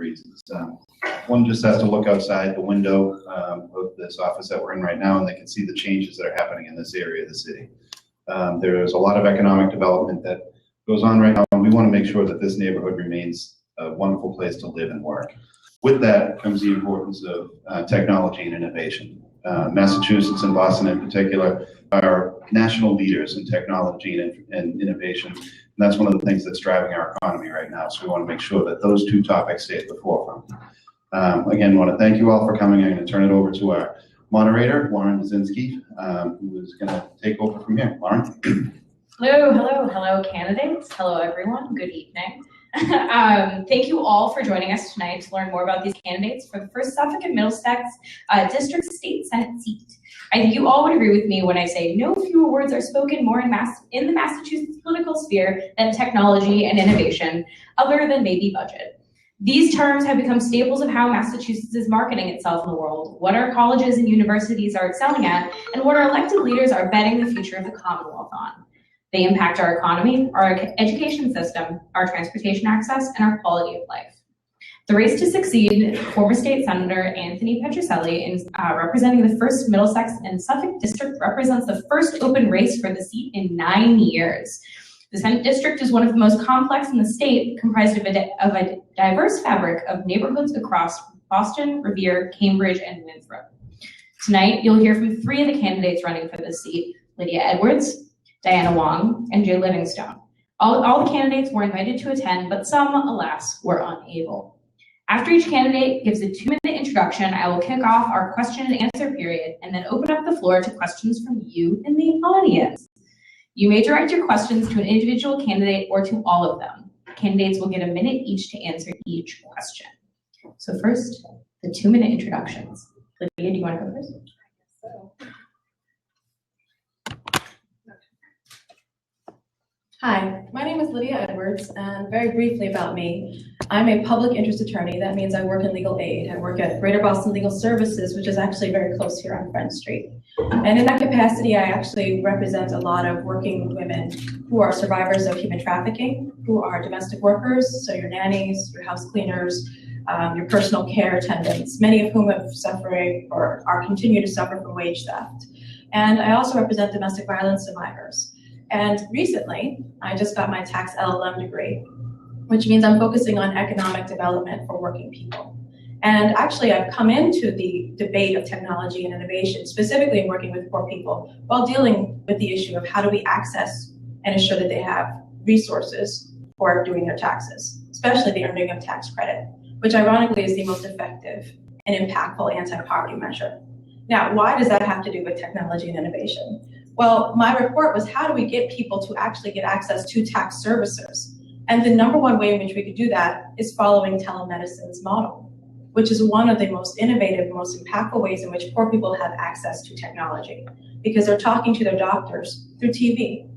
reasons. One just has to look outside the window of this office that we're in right now, and they can see the changes that are happening in this area of the city. There's a lot of economic development that goes on right now, and we want to make sure that this neighborhood remains a wonderful place to live and work. With that comes the importance of technology and innovation. Massachusetts and Boston in particular are national leaders in technology and innovation, and that's one of the things that's driving our economy right now. So we want to make sure that those two topics stay at the forefront. Again, I want to thank you all for coming. I'm going to turn it over to our moderator, Lauren Basinski, who is going to take over from here. Lauren. Hello, candidates. Hello, everyone. Good evening. Thank you all for joining us tonight to learn more about these candidates for the 1st Suffolk and Middlesex District State Senate seat. I think you all would agree with me when I say no fewer words are spoken more in the Massachusetts political sphere than technology and innovation, other than maybe budget. These terms have become staples of how Massachusetts is marketing itself in the world, what our colleges and universities are excelling at, and what our elected leaders are betting the future of the Commonwealth on. They impact our economy, our education system, our transportation access, and our quality of life. The race to succeed former State Senator Anthony Petrocelli in representing the 1st Middlesex and Suffolk District represents the first open race for the seat in 9 years. The Senate District is one of the most complex in the state, comprised of a diverse fabric of neighborhoods across Boston, Revere, Cambridge, and Winthrop. Tonight, you'll hear from 3 of the candidates running for this seat: Lydia Edwards, Diana Wong, and Jay Livingstone. All the candidates were invited to attend, but some, alas, were unable. After each candidate gives a 2-minute introduction, I will kick off our question and answer period and then open up the floor to questions from you in the audience. You may direct your questions to an individual candidate or to all of them. Candidates will get a minute each to answer each question. So first, the 2-minute introductions. Lydia, do you want to go first? I guess so. Hi, my name is Lydia Edwards, and very briefly about me, I'm a public interest attorney. That means I work in legal aid. I work at Greater Boston Legal Services, which is actually very close here on Friend Street. And in that capacity, I actually represent a lot of working women who are survivors of human trafficking, who are domestic workers, so your nannies, your house cleaners, your personal care attendants, many of whom have suffered or are continue to suffer from wage theft. And I also represent domestic violence survivors. And recently, I just got my tax LLM degree, which means I'm focusing on economic development for working people. And actually, I've come into the debate of technology and innovation, specifically in working with poor people, while dealing with the issue of how do we access and ensure that they have resources for doing their taxes, especially the earning of tax credit, which ironically is the most effective and impactful anti-poverty measure. Now, why does that have to do with technology and innovation? Well, my report was how do we get people to actually get access to tax services? And the number one way in which we could do that is following telemedicine's model, which is one of the most innovative, most impactful ways in which poor people have access to technology, because they're talking to their doctors through TV,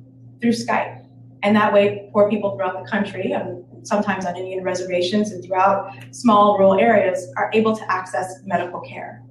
through Skype. And that way, poor people throughout the country, and sometimes on Indian reservations and throughout small rural areas, are able to access medical care.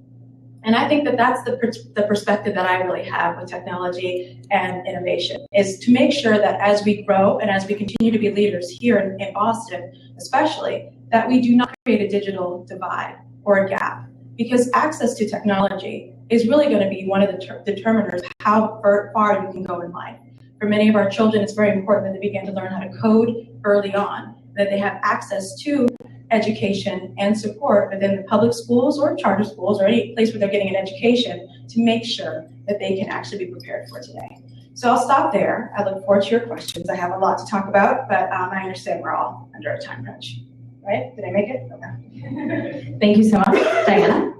And I think that that's the perspective that I really have with technology and innovation, is to make sure that as we grow and as we continue to be leaders here in Boston, especially, that we do not create a digital divide or a gap, because access to technology is really going to be one of the determiners of how far you can go in life. For many of our children, it's very important that they begin to learn how to code early on, that they have access to education and support within the public schools or charter schools or any place where they're getting an education to make sure that they can actually be prepared for today. So I'll stop there. I look forward to your questions. I have a lot to talk about, but I understand we're all under a time crunch. Right? Did I make it? Okay. Thank you so much. Diana?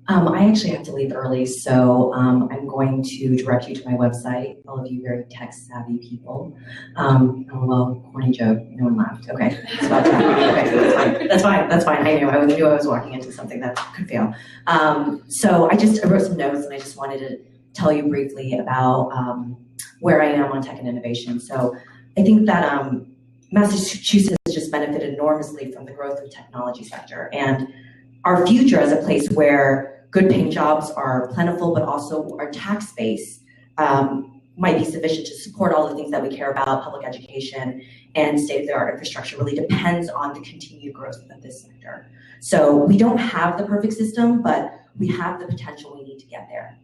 I actually have to leave early, so I'm going to direct you to my website, all of you very tech-savvy people. Oh, well, corny joke, no one laughed. Okay, it's about time. Okay, that's fine. I knew I was walking into something that could fail. So I wrote some notes, and I just wanted to tell you briefly about where I am on tech and innovation. So I think that Massachusetts has just benefited enormously from the growth of the technology sector, and our future as a place where good paying jobs are plentiful, but also our tax base might be sufficient to support all the things that we care about, public education and state-of-the-art infrastructure, really depends on the continued growth of this sector. So we don't have the perfect system, but we have the potential we need to get there.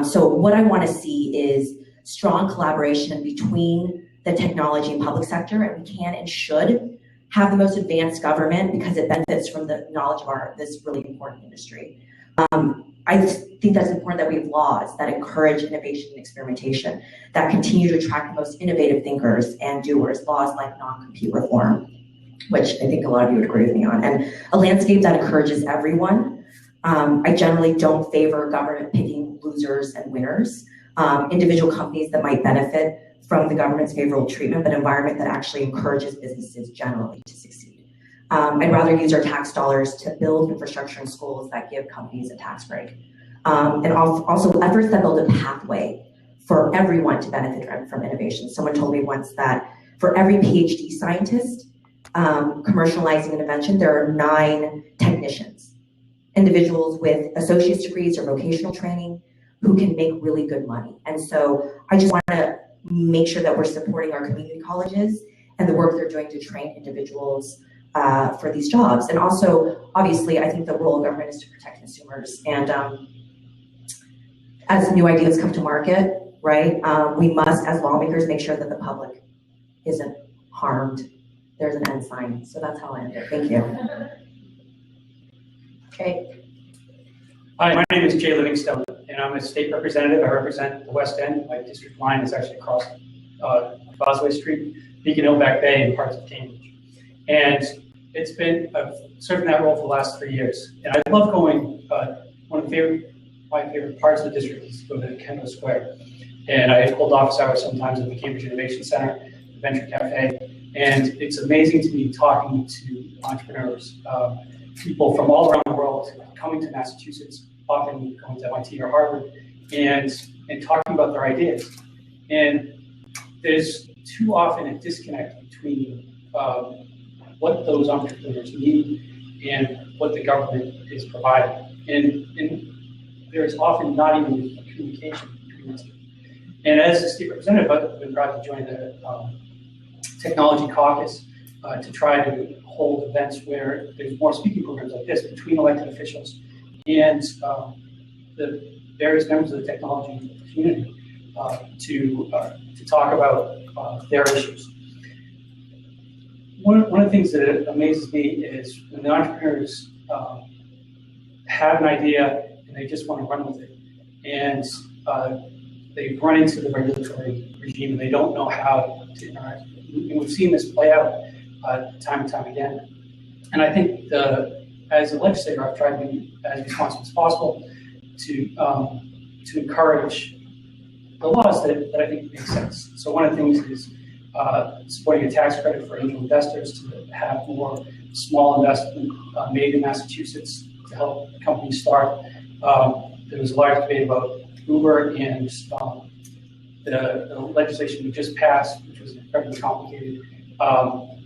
So what I want to see is strong collaboration between the technology and public sector, and we can and should have the most advanced government because it benefits from the knowledge of this really important industry. I think that's important that we have laws that encourage innovation and experimentation, that continue to attract the most innovative thinkers and doers, laws like non-compete reform, which I think a lot of you would agree with me on, and a landscape that encourages everyone. I generally don't favor government picking losers and winners, individual companies that might benefit from the government's favorable treatment, but an environment that actually encourages businesses generally to succeed. I'd rather use our tax dollars to build infrastructure in schools that give companies a tax break. And also efforts that build a pathway for everyone to benefit from innovation. Someone told me once that for every PhD scientist commercializing an invention, there are 9 technicians, individuals with associate's degrees or vocational training who can make really good money. And so I just want to make sure that we're supporting our community colleges and the work they're doing to train individuals for these jobs. And also, obviously, I think the role of government is to protect consumers. And as new ideas come to market, right, we must, as lawmakers, make sure that the public isn't harmed. There's an end sign. So that's how I end it. Thank you. Okay. Hi, my name is Jay Livingstone, and I'm a state representative. I represent the West End. My district line is actually across Causeway Street, Beacon Hill, Back Bay, and parts of Cambridge. And it's been, I've served in that role for the last 3 years. And I love going, one of my favorite parts of the district is to go to Kendall Square. And I hold office hours sometimes at the Cambridge Innovation Center, the Venture Cafe. And it's amazing to be talking to entrepreneurs, people from all around the world coming to Massachusetts, often going to MIT or Harvard, and talking about their ideas. And there's too often a disconnect between what those entrepreneurs need and what the government is providing. And there's often not even communication between those two. And as a state representative, I've been proud to join the Technology Caucus to try to hold events where there's more speaking programs like this between elected officials and the various members of the technology community to talk about their issues. One of the things that amazes me is when the entrepreneurs have an idea and they just want to run with it, and they run into the regulatory regime and they don't know how to interact. And we've seen this play out time and time again. And I think as a legislator, I've tried to be as responsible as possible to encourage the laws that I think make sense. So one of the things is supporting a tax credit for angel investors to have more small investment made in Massachusetts to help companies start. There was a large debate about Uber, and the legislation we just passed, which was incredibly complicated,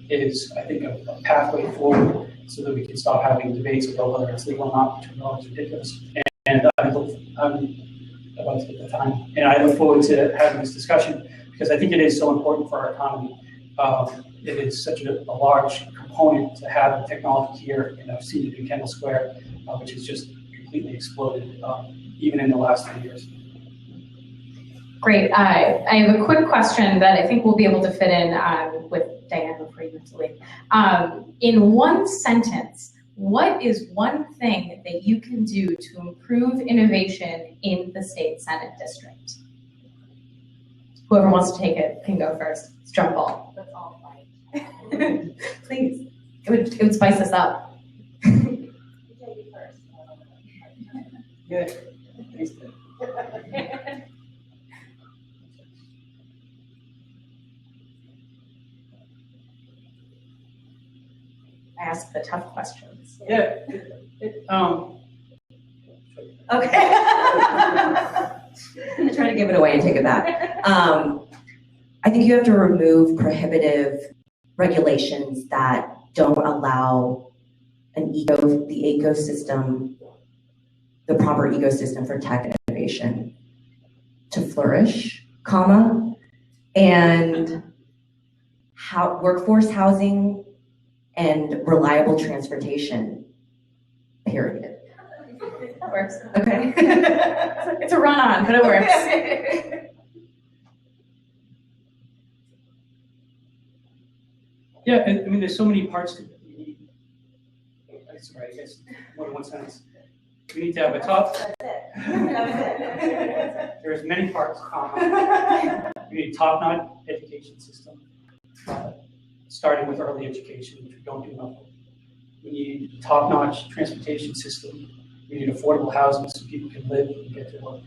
is, I think, a pathway forward so that we can stop having debates about whether it's legal or not, which we know is ridiculous. And I'm about to get the time. And I look forward to having this discussion because I think it is so important for our economy. It is such a large component to have the technology here, and I've seen it in Kendall Square, which has just completely exploded, even in the last 3 years. Great. I have a quick question that I think we'll be able to fit in with Diane before you have to leave. In one sentence, what is one thing that you can do to improve innovation in the state Senate district? Whoever wants to take it can go first. It's jump ball. Let's all fight. Please. It would spice us up. You take it first. Yeah. Thanks. I ask the tough questions. Yeah. Okay. I'm gonna try to give it away and take it back. I think you have to remove prohibitive regulations that don't allow the ecosystem, the proper ecosystem for tech innovation to flourish. comma, and workforce housing and reliable transportation, period. That works. Okay. It's a run-on, but it works. Yeah, I mean, there's so many parts to it. You need, sorry, I guess more than one sentence. We need to have a top. There's many parts. We need a top-notch education system, starting with early education, which we don't do enough of. We need a top-notch transportation system. We need affordable housing so people can live and get to work.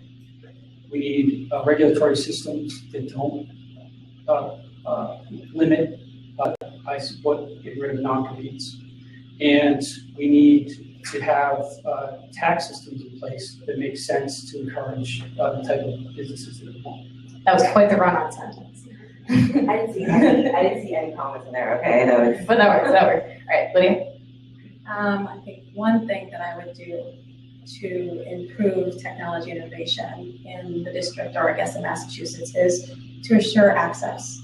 We need regulatory systems that don't limit. I support getting rid of non-competes. And we need to have tax systems in place that make sense to encourage the type of businesses that we want. That was quite the run-on sentence. I didn't see any comments in there. Okay, that was. But that works. All right, Lydia. I think one thing that I would do to improve technology innovation in the district, or I guess in Massachusetts, is to assure access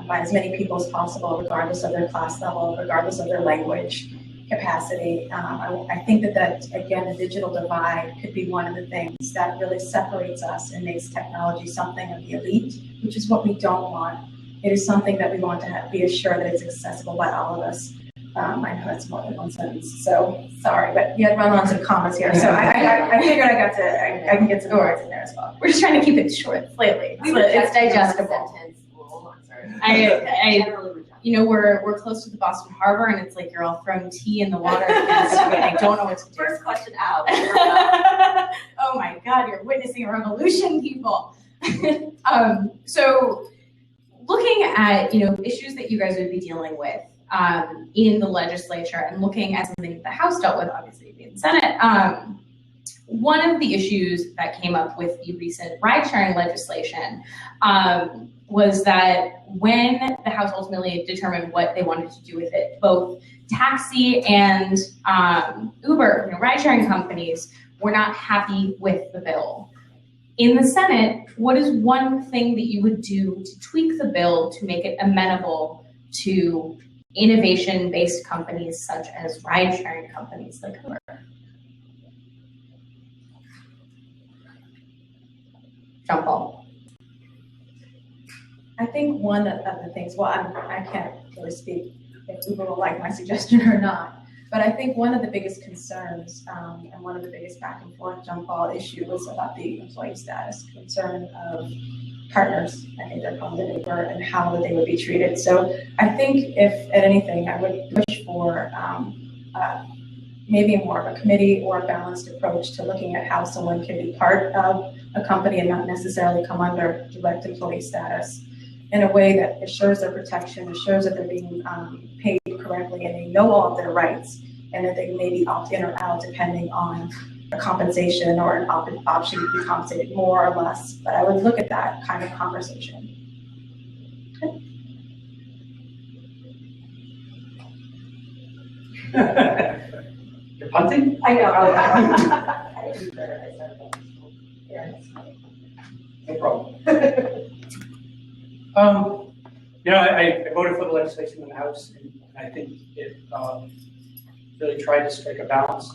by as many people as possible, regardless of their class level, regardless of their language capacity. I think that, again, the digital divide could be one of the things that really separates us and makes technology something of the elite, which is what we don't want. It is something that we want to be assured that it's accessible by all of us. I know that's more than one sentence, so sorry, but you had run-ons and commas here, so I figured I can get some words in there as well. We're just trying to keep it short, slightly. It's digestible. We're close to the Boston Harbor, and it's like you're all throwing tea in the water. I don't know what to do. First question out. Oh my God, you're witnessing a revolution, people. So, looking at issues that you guys would be dealing with in the legislature, and looking at something that the House dealt with, obviously in the Senate. One of the issues that came up with the recent ride-sharing legislation was that when the House ultimately determined what they wanted to do with it, both taxi and Uber, ride-sharing companies, were not happy with the bill. In the Senate, what is one thing that you would do to tweak the bill to make it amenable to innovation-based companies such as ride-sharing companies like Uber? Jump ball. I think one of the things, well, I can't really speak if Uber will like my suggestion or not, but I think one of the biggest concerns and one of the biggest back and forth jump ball issue was about the employee status concern of partners, I think they're called in Uber, and how they would be treated. So I think if at anything, I would push for maybe more of a committee or a balanced approach to looking at how someone can be part of a company and not necessarily come under direct employee status, in a way that assures their protection, assures that they're being paid correctly and they know all of their rights, and that they may be opt in or out depending on a compensation or an option to be compensated more or less. But I would look at that kind of conversation. You're punting? I know. No problem. I voted for the legislation in the House, and I think it really tried to strike a balance.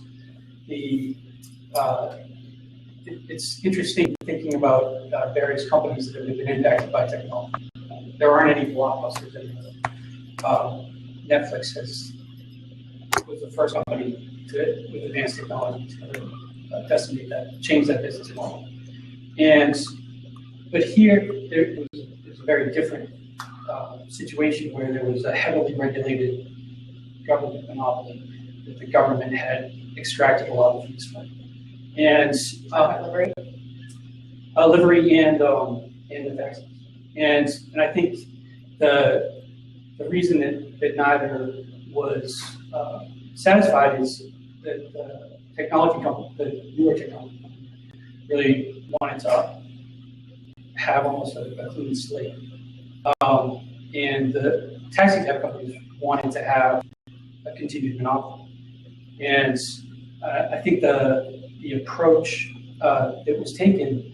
It's interesting thinking about various companies that have been impacted by technology. There aren't any blockbusters anymore. Netflix was the first company with advanced technology to decimate that, change that business model. But here, there was a very different situation where there was a heavily regulated government monopoly that the government had extracted a lot of fees from. And livery and the taxes. And I think the reason that neither was satisfied is that the technology company, the newer technology company, really wanted to have almost a clean slate. And the taxi cab companies wanted to have a continued monopoly. And I think the approach that was taken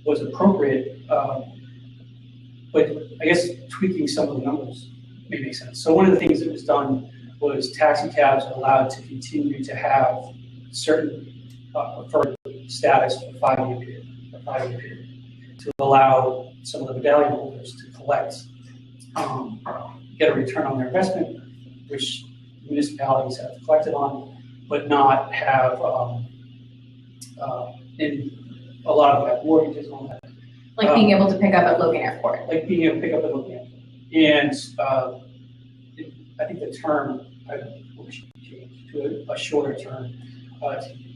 was appropriate, but I guess tweaking some of the numbers may make sense. So one of the things that was done was taxi cabs are allowed to continue to have certain preferred status for a 5-year period, to allow some of the medallion holders to collect, get a return on their investment, which municipalities have collected on, but not have, in a lot of them have mortgages on that. Like being able to pick up at Logan Airport. Like being able to pick up at Logan Airport. And I think the term should change to a shorter term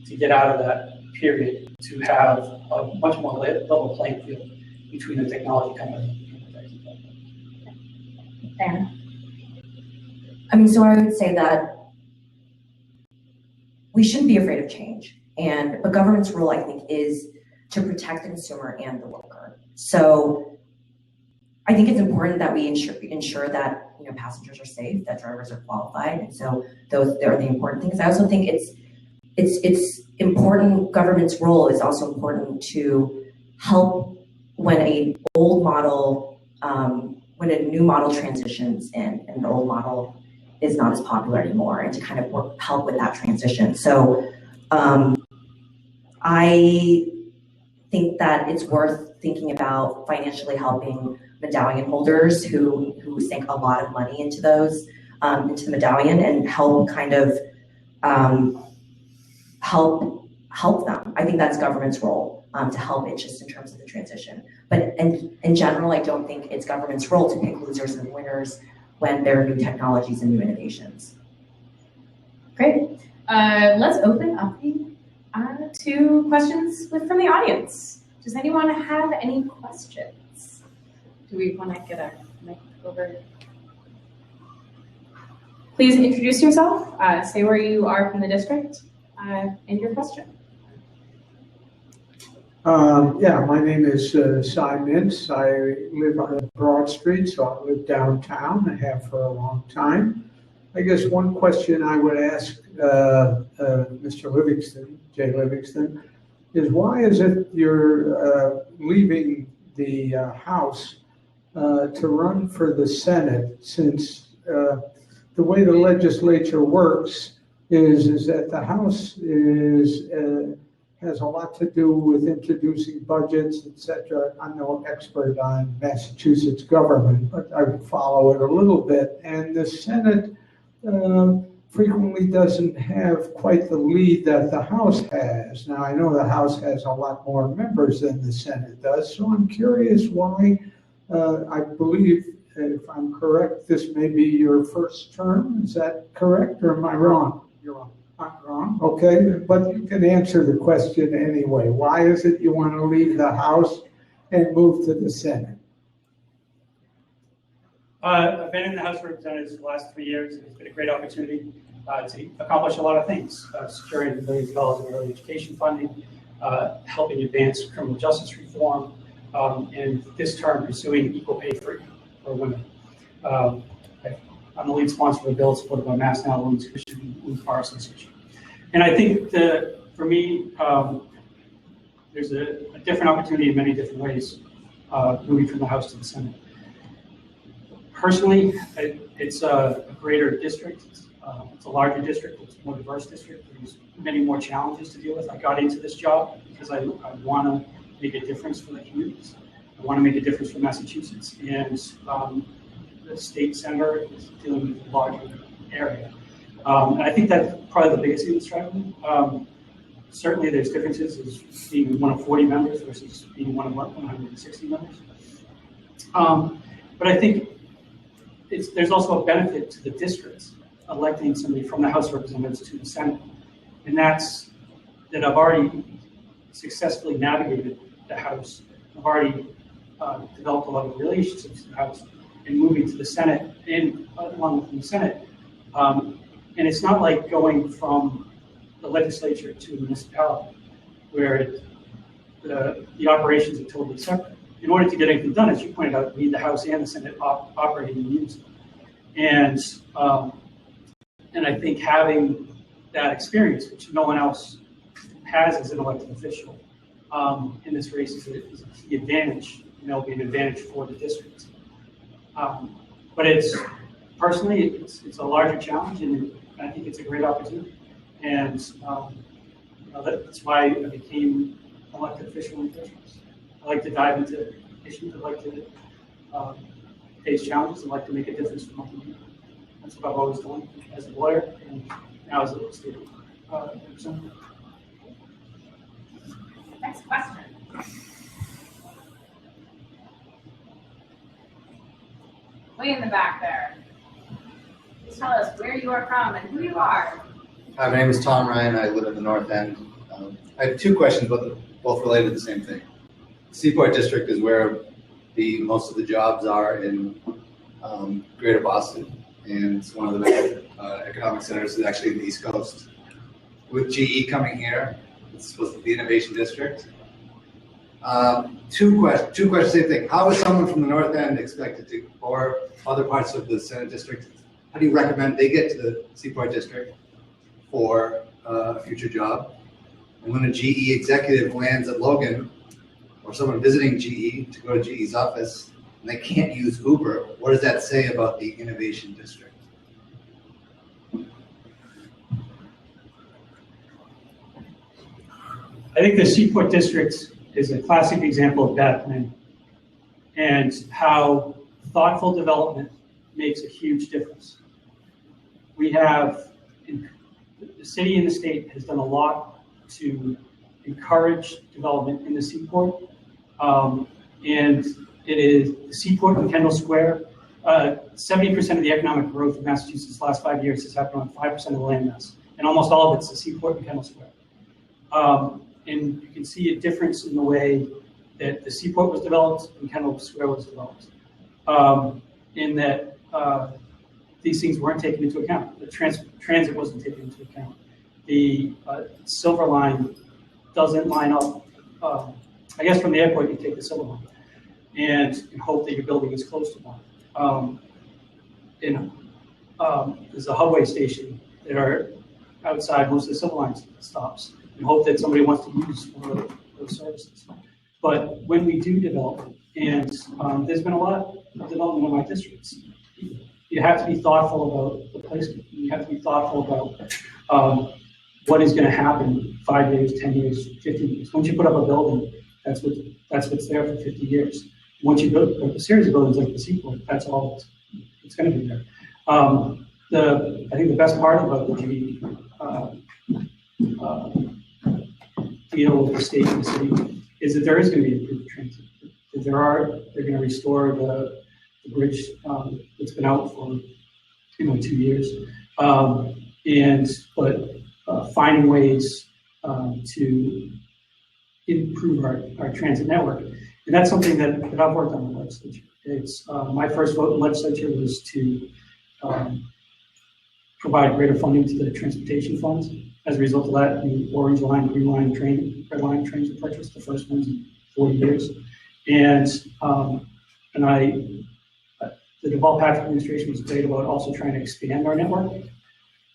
to get out of that period, to have a much more level playing field between the technology company and the taxi company. Fair. I mean, so I would say that we shouldn't be afraid of change. And a government's role, I think, is to protect the consumer and the worker. So I think it's important that we ensure that passengers are safe, that drivers are qualified, and so those are the important things. I also think it's important. Government's role is also important to help when a old model, when a new model transitions in, and the old model is not as popular anymore, and to kind of help with that transition. So I think that it's worth thinking about financially helping medallion holders who sink a lot of money into those, into the medallion, and help kind of help them. I think that's government's role, to help it just in terms of the transition. But in general, I don't think it's government's role to pick losers and winners when there are new technologies and new innovations. Great. Let's open up to questions from the audience. Does anyone have any questions? Do we want to get a mic over? Please introduce yourself, say where you are from the district, and your question. Yeah, my name is Cy Mintz. I live on Broad Street, so I live downtown. I have for a long time. I guess one question I would ask Mr. Livingston, Jay Livingston, is why is it you're leaving the House to run for the Senate, since the way the legislature works is that the House has a lot to do with introducing budgets, etc. I'm no expert on Massachusetts government, but I follow it a little bit. And the Senate frequently doesn't have quite the lead that the House has. Now, I know the House has a lot more members than the Senate does, so I'm curious why. I believe, if I'm correct, this may be your first term. Is that correct, or am I wrong? You're wrong. I'm wrong. Okay, but you can answer the question anyway. Why is it you want to leave the House and move to the Senate? I've been in the House of Representatives the last 3 years. It's been a great opportunity to accomplish a lot of things, securing millions of dollars in early education funding, helping advance criminal justice reform, and this term pursuing equal pay for women. I'm the lead sponsor of a bill supported by Mass Now Women's Christian Women's Bar Association. And I think that for me, there's a different opportunity in many different ways, moving from the House to the Senate. Personally, it's a greater district. It's a larger district. It's a more diverse district. There's many more challenges to deal with. I got into this job because I want to make a difference for the communities. I want to make a difference for Massachusetts. And the state senator is dealing with a larger area. And I think that's probably the biggest thing that's driving me. Certainly there's differences as being one of 40 members versus being one of 160 members. But I think there's also a benefit to the districts electing somebody from the House of Representatives to the Senate. And that's that I've already successfully navigated the House. I've already developed a lot of relationships in the House, and moving to the Senate, and along with the Senate. And it's not like going from the legislature to a municipality, where the operations are totally separate. In order to get anything done, as you pointed out, we need the House and the Senate operating in unison. And I think having that experience, which no one else has as an elected official, in this race is a key advantage, and it'll be an advantage for the district. But personally, it's a larger challenge, and I think it's a great opportunity. And that's why I became elected official in the first place. I like to dive into issues. I like to face challenges. I like to make a difference for my community. That's what I've always done as a lawyer and now as a state representative. Next question. Way in the back there. Please tell us where you are from and who you are. Hi, my name is Tom Ryan. I live in the North End. I have two questions, but both related to the same thing. The Seaport District is where most of the jobs are in Greater Boston, and it's one of the major economic centers is actually in the East Coast. With GE coming here, it's supposed to be the Innovation District. Two questions, same thing. How is someone from the North End expected to, or other parts of the Senate District, how do you recommend they get to the Seaport District for a future job? And when a GE executive lands at Logan, or someone visiting GE to go to GE's office, and they can't use Uber, what does that say about the Innovation District? I think the Seaport District is a classic example of bad planning and how thoughtful development makes a huge difference. We have, the city and the state has done a lot to encourage development in the Seaport. And it is the Seaport and Kendall Square. 70% of the economic growth in Massachusetts the last 5 years has happened on 5% of the land mass. And almost all of it's the Seaport and Kendall Square. And you can see a difference in the way that the Seaport was developed and Kendall Square was developed. In that these things weren't taken into account. The transit wasn't taken into account. The Silver Line doesn't line up. I guess from the airport you take the Silver Line and hope that your building is close to one. There's a Hubway station that are outside most of the Silver Line stops and hope that somebody wants to use one of those services. But when we do develop, and there's been a lot of development in my districts, you have to be thoughtful about the placement. You have to be thoughtful about what is going to happen 5 years, 10 years, 15 years. Once you put up a building, that's what's there for 50 years. Once you build a series of buildings like the Seaport, that's all it's going to be there. I think the best part about the GE deal with the state and the city is that there is going to be improved transit. That they're going to restore the bridge that's been out for 2 years, but finding ways to improve our transit network, and that's something that I've worked on in the legislature. It's my first vote in the legislature was to provide greater funding to the transportation funds. As a result of that, the Orange Line, Green Line, Red Line trains were purchased, the first ones in 40 years. And the Deval-Patrick administration was great about also trying to expand our network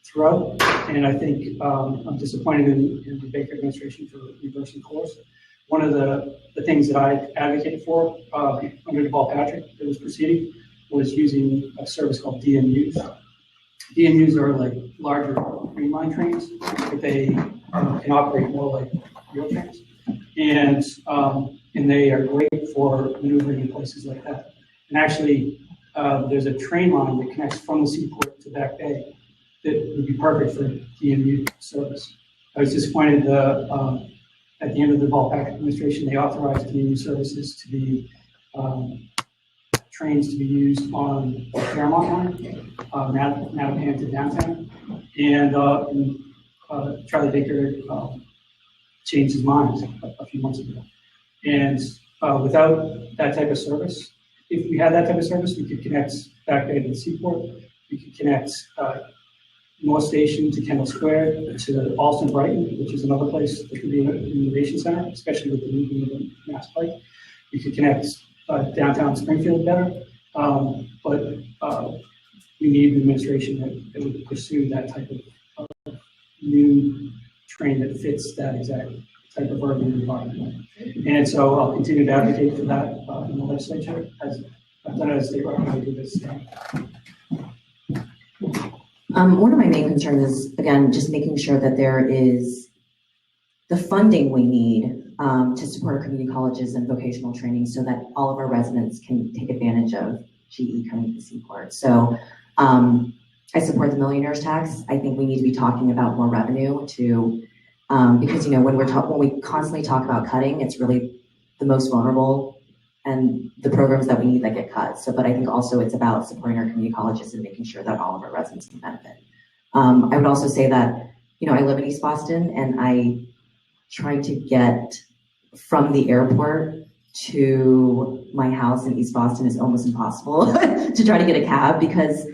throughout. And I think I'm disappointed in the Baker administration for reversing course. One of the things that I advocated for under Deval-Patrick that was proceeding was using a service called DMUs. DMUs are like larger Green Line trains, but they can operate more like real trains. And they are great for maneuvering in places like that. And actually, there's a train line that connects from the Seaport to Back Bay that would be perfect for DMU service. I was disappointed at the end of the Deval-Patrick administration, they authorized DMU services to be trains to be used on the Fairmont line, Mattapan to downtown, and Charlie Baker changed his mind a few months ago. And without that type of service, if we had that type of service, we could connect Back Bay to the Seaport, we could connect North Station to Kendall Square, to Alston Brighton, which is another place that could be an innovation center, especially with the movement of the Mass Pike. We could connect downtown Springfield better, but we need an administration that would pursue that type of new train that fits that exact type of urban environment. And so I'll continue to advocate for that in the legislature, as I've done as a state rep, I do this now. One of my main concerns is, again, just making sure that there is the funding we need to support our community colleges and vocational training so that all of our residents can take advantage of GE coming to the Seaport. So I support the millionaire's tax. I think we need to be talking about more revenue to, because when we constantly talk about cutting, it's really the most vulnerable and the programs that we need that get cut. So, but I think also it's about supporting our community colleges and making sure that all of our residents can benefit. I would also say that, I live in East Boston, and trying to get from the airport to my house in East Boston is almost impossible to try to get a cab because,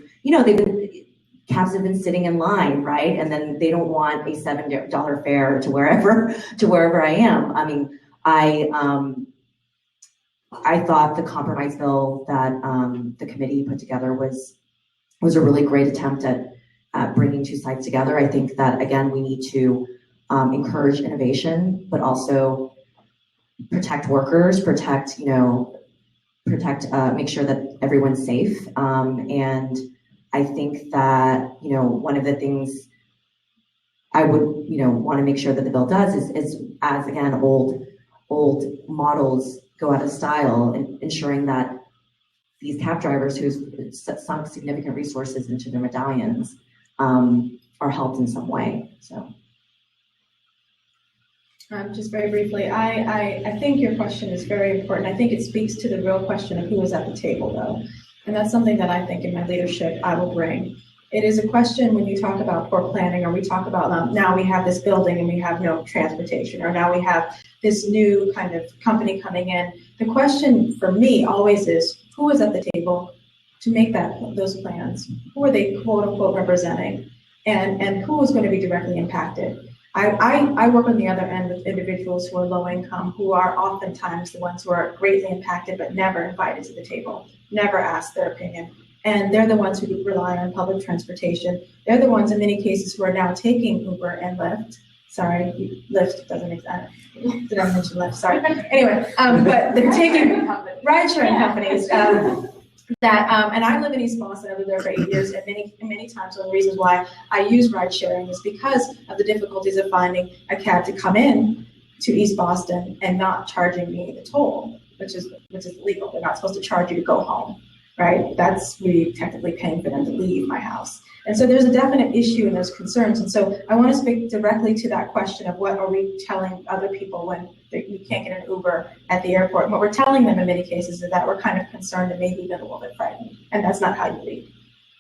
cabs have been sitting in line, right? And then they don't want a $7 fare to wherever I am. I mean, I thought the compromise bill that the committee put together was a really great attempt at bringing two sides together. I think that, again, we need to encourage innovation, but also protect workers, make sure that everyone's safe. And I think that, one of the things I would, want to make sure that the bill does is as, again, old models go out of style, and ensuring that these cab drivers who've sunk significant resources into their medallions are helped in some way, so. Just very briefly, I think your question is very important. I think it speaks to the real question of who is at the table, though. And that's something that I think in my leadership I will bring. It is a question when you talk about poor planning, or we talk about now we have this building and we have no transportation, or now we have this new kind of company coming in. The question for me always is, who is at the table to make those plans? Who are they, quote unquote, representing? And who is going to be directly impacted? I work on the other end with individuals who are low income, who are oftentimes the ones who are greatly impacted but never invited to the table, never asked their opinion. And they're the ones who rely on public transportation. They're the ones in many cases who are now taking Uber and Lyft. Sorry, Lyft doesn't make sense. Did I mention Lyft? Sorry. Anyway, but they're taking ride-sharing companies. And I live in East Boston. I lived there for 8 years, and many times one of the reasons why I use ride sharing is because of the difficulties of finding a cab to come in to East Boston and not charging me the toll, which is legal. They're not supposed to charge you to go home, right? That's me technically paying for them to leave my house. And so there's a definite issue and there's concerns. And so I want to speak directly to that question of what are we telling other people when you can't get an Uber at the airport. And what we're telling them in many cases is that we're kind of concerned and maybe even a little bit frightened. And that's not how you lead.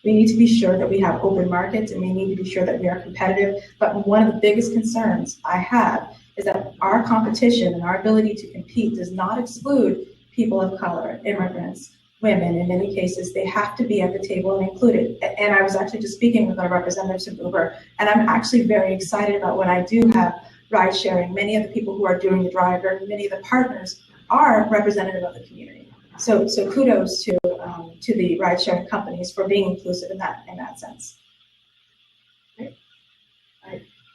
We need to be sure that we have open markets, and we need to be sure that we are competitive. But one of the biggest concerns I have is that our competition and our ability to compete does not exclude people of color, immigrants, women. In many cases, they have to be at the table and included. And I was actually just speaking with our representatives from Uber, and I'm actually very excited about when I do have ride sharing. Many of the people who are doing the driver, many of the partners are representative of the community. So kudos to the ride sharing companies for being inclusive in that sense.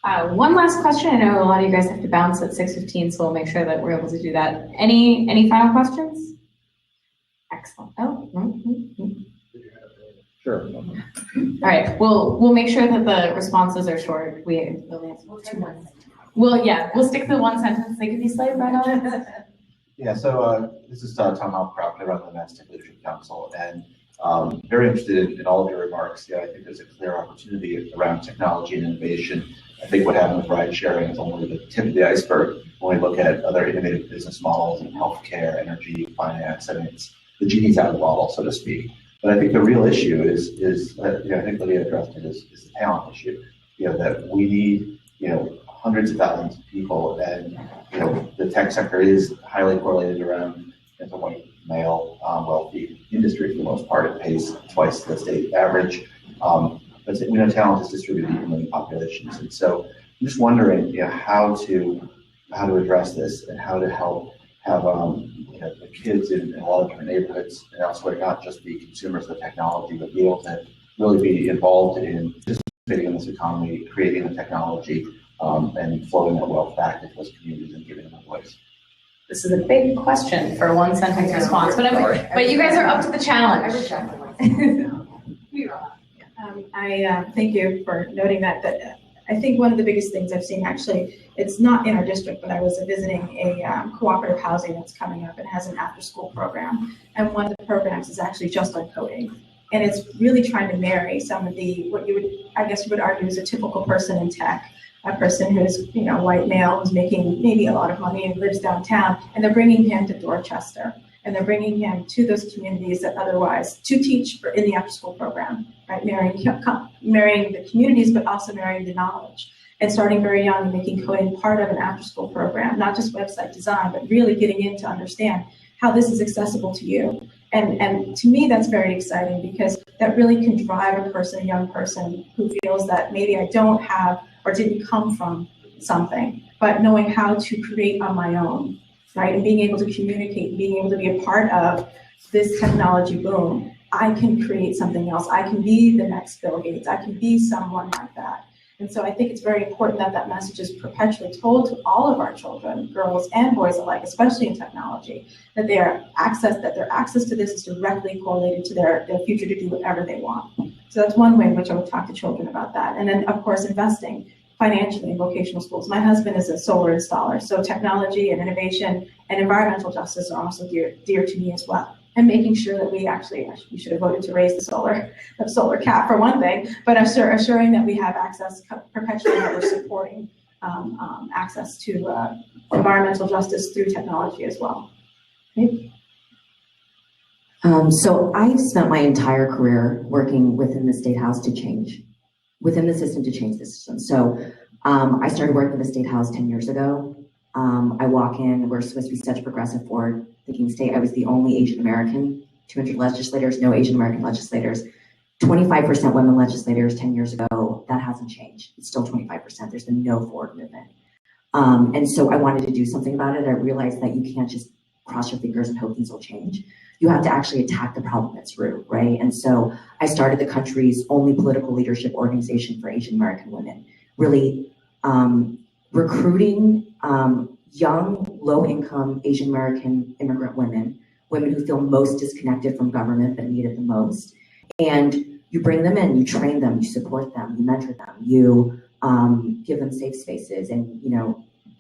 One last question. I know a lot of you guys have to bounce at 6:15, so we'll make sure that we're able to do that. Any final questions? Excellent. Oh. Sure. All right. We'll make sure that the responses are short. We only have 2 months. We'll stick to the one sentence. They could be slightly right on. Yeah. So this is Tom Hopcroft. I run the Mastic Leadership Council, and very interested in all of your remarks. Yeah, I think there's a clear opportunity around technology and innovation. I think what happened with ride sharing is only the tip of the iceberg when we look at other innovative business models in healthcare, energy, finance. I mean, it's the genie's out of the bottle, so to speak. But I think the real issue is I think Lydia addressed it, is the talent issue. That we need, hundreds of thousands of people, and, the tech sector is highly correlated around the white, male, wealthy industry for the most part. It pays twice the state average. But we know talent is distributed evenly in populations. And so I'm just wondering, how to address this and how to help have the kids in a lot of different neighborhoods and elsewhere not just be consumers of the technology, but be able to really be involved in participating in this economy, creating the technology, and flowing that wealth back into those communities and giving them a voice. This is a big question for a one-sentence response, but you guys are up to the challenge. I thank you for noting that. But I think one of the biggest things I've seen, actually, it's not in our district, but I was visiting a cooperative housing that's coming up and has an after-school program. And one of the programs is actually just on coding. And it's really trying to marry some of the, what you would, I guess you would argue is a typical person in tech, a person who's, white male, who's making maybe a lot of money and lives downtown, and they're bringing him to Dorchester. And they're bringing him to those communities that otherwise, to teach in the after-school program, right? Marrying the communities, but also marrying the knowledge. And starting very young and making coding part of an after-school program, not just website design, but really getting in to understand how this is accessible to you. And to me, that's very exciting because that really can drive a young person who feels that maybe I don't have or didn't come from something, but knowing how to create on my own, right? And being able to communicate, being able to be a part of this technology boom. I can create something else. I can be the next Bill Gates. I can be someone like that. And so I think it's very important that that message is perpetually told to all of our children, girls and boys alike, especially in technology, that their access to this is directly correlated to their future to do whatever they want. So that's one way in which I would talk to children about that. And then, of course, investing financially in vocational schools. My husband is a solar installer, so technology and innovation and environmental justice are also dear to me as well. And making sure that we should have voted to raise the solar cap for one thing, but assuring that we have access perpetually, that we're supporting access to environmental justice through technology as well. Okay. So I've spent my entire career working within the State House within the system to change the system. So I started working in the State House 10 years ago. I walk in, we're supposed to be such a progressive forward-thinking state. I was the only Asian American, 200 legislators, no Asian American legislators, 25% women legislators 10 years ago. That hasn't changed. It's still 25%. There's been no forward movement. And so I wanted to do something about it. I realized that you can't just cross your fingers and hope things will change. You have to actually attack the problem at its root, right? And so I started the country's only political leadership organization for Asian American women, really recruiting young, low-income Asian American immigrant women who feel most disconnected from government but need it the most. And you bring them in, you train them, you support them, you mentor them, you give them safe spaces. And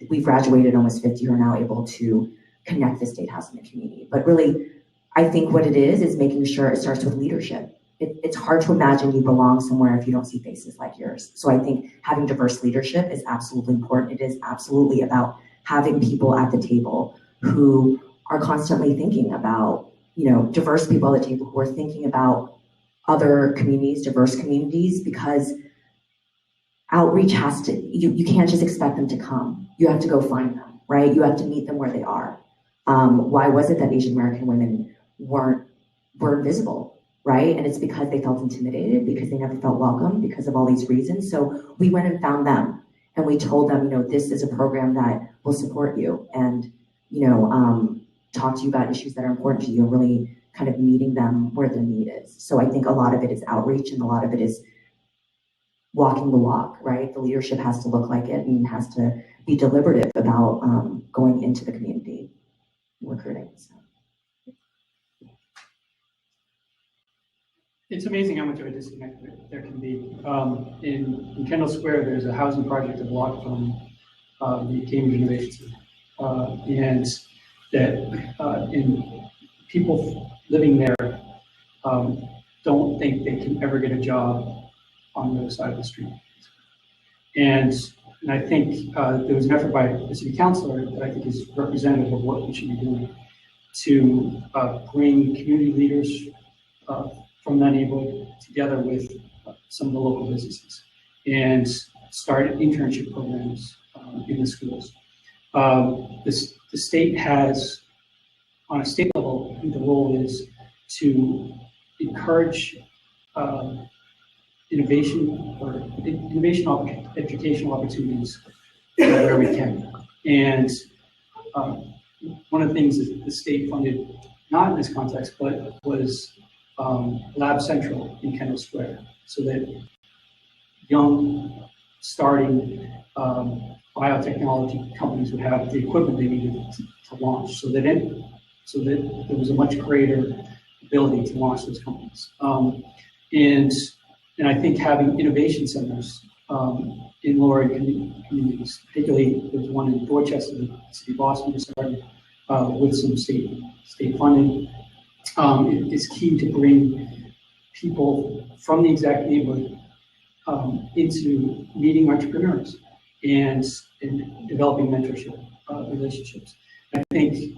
we've graduated almost 50 who are now able to connect the State House and the community. But really, I think what it is making sure it starts with leadership. It's hard to imagine you belong somewhere if you don't see faces like yours. So I think having diverse leadership is absolutely important. It is absolutely about having people at the table who are constantly thinking about, diverse people at the table who are thinking about other communities, diverse communities, because outreach you can't just expect them to come. You have to go find them, right? You have to meet them where they are. Why was it that Asian American women were invisible? Right? And it's because they felt intimidated, because they never felt welcome, because of all these reasons. So we went and found them and we told them, this is a program that will support you and, talk to you about issues that are important to you and really kind of meeting them where the need is. So I think a lot of it is outreach and a lot of it is walking the walk, right? The leadership has to look like it and has to be deliberative about going into the community and recruiting. So. It's amazing how much of a disconnect there can be. In Kendall Square, there's a housing project a block from the Cambridge Innovation Center. And that people living there don't think they can ever get a job on the other side of the street. And I think there was an effort by the city councilor that I think is representative of what we should be doing to bring community leaders from that neighborhood together with some of the local businesses and start internship programs in the schools. The state has, on a state level, I think the role is to encourage innovation educational opportunities where we can. And one of the things that the state funded, not in this context, but was Lab Central in Kendall Square, so that young, starting biotechnology companies would have the equipment they needed to launch, so that there was a much greater ability to launch those companies. And I think having innovation centers in lower income communities, particularly there's one in Dorchester, the city of Boston, just started with some state funding, is key to bring people from the exact neighborhood into meeting entrepreneurs and developing mentorship relationships. I think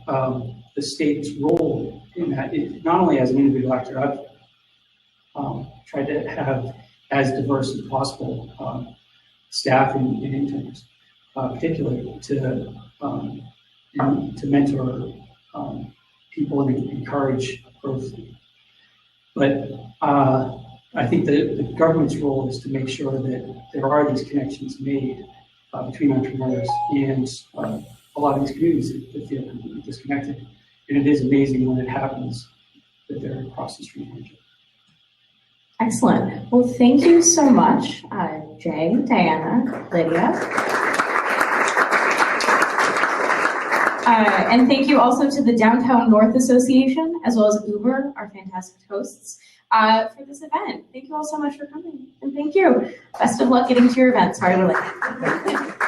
the state's role in that, not only as an individual actor, I've tried to have as diverse as possible staff and interns, particularly to mentor people and encourage growth. But I think the government's role is to make sure that there are these connections made between entrepreneurs and a lot of these communities that feel completely disconnected. And it is amazing when it happens that they're across the street from each other. Excellent. Well, thank you so much, Jay, Diana, Lydia. And thank you also to the Downtown North Association, as well as Uber, our fantastic hosts, for this event. Thank you all so much for coming. And thank you. Best of luck getting to your event. Sorry we're late.